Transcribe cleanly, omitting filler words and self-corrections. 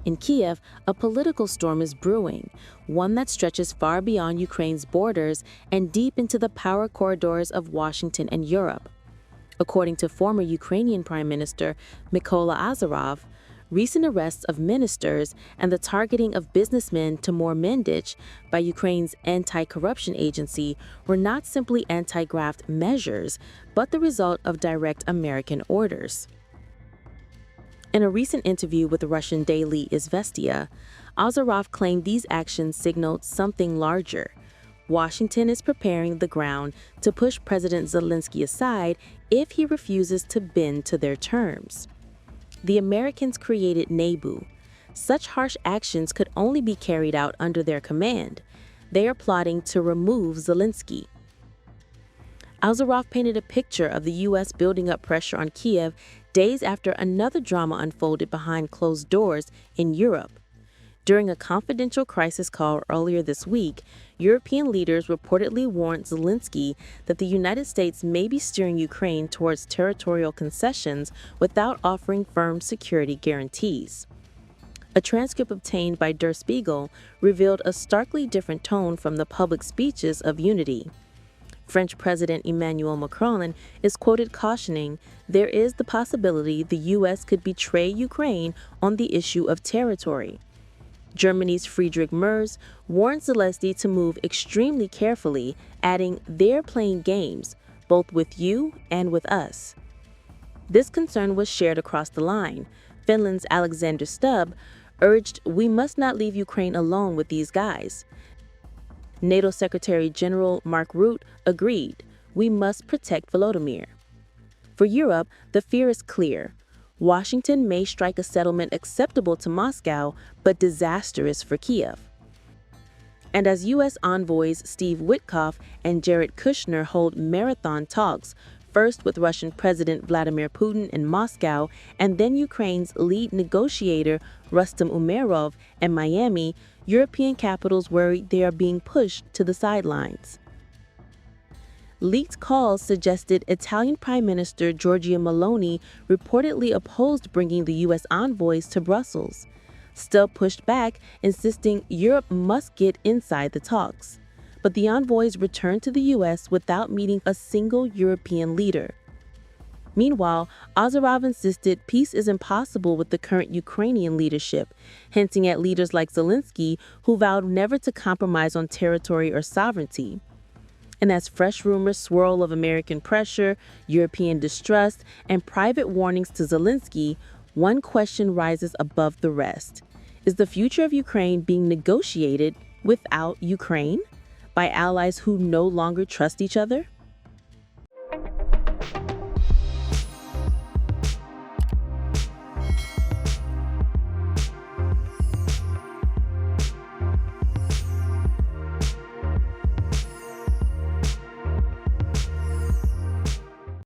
In Kyiv, a political storm is brewing, one that stretches far beyond Ukraine's borders and deep into the power corridors of Washington and Europe. According to former Ukrainian Prime Minister Mykola Azarov, recent arrests of ministers and the targeting of businessmen Timur Mendich by Ukraine's anti-corruption agency were not simply anti-graft measures, but the result of direct American orders. In a recent interview with the Russian daily Izvestia, Azarov claimed these actions signaled something larger. Washington is preparing the ground to push President Zelensky aside if he refuses to bend to their terms. The Americans created NABU. Such harsh actions could only be carried out under their command. They are plotting to remove Zelensky. Azarov painted a picture of the U.S. building up pressure on Kyiv days after another drama unfolded behind closed doors in Europe. During a confidential crisis call earlier this week, European leaders reportedly warned Zelensky that the United States may be steering Ukraine towards territorial concessions without offering firm security guarantees. A transcript obtained by Der Spiegel revealed a starkly different tone from the public speeches of unity. French President Emmanuel Macron is quoted cautioning there is the possibility the U.S. could betray Ukraine on the issue of territory. Germany's Friedrich Merz warned Zelensky to move extremely carefully, adding, "They're playing games, both with you and with us." This concern was shared across the line. Finland's Alexander Stubb urged, "We must not leave Ukraine alone with these guys." NATO Secretary General Mark Rutte agreed, "We must protect Volodymyr." For Europe, the fear is clear. Washington may strike a settlement acceptable to Moscow, but disastrous for Kyiv. And as U.S. envoys Steve Witkoff and Jared Kushner hold marathon talks, first with Russian President Vladimir Putin in Moscow, and then Ukraine's lead negotiator Rustem Umerov in Miami, European capitals worry they are being pushed to the sidelines. Leaked calls suggested Italian Prime Minister Giorgia Meloni reportedly opposed bringing the U.S. envoys to Brussels. Stubb pushed back, insisting Europe must get inside the talks. But the envoys returned to the U.S. without meeting a single European leader. Meanwhile, Azarov insisted peace is impossible with the current Ukrainian leadership, hinting at leaders like Zelensky who vowed never to compromise on territory or sovereignty. And as fresh rumors swirl of American pressure, European distrust, and private warnings to Zelensky, one question rises above the rest. Is the future of Ukraine being negotiated without Ukraine? By allies who no longer trust each other?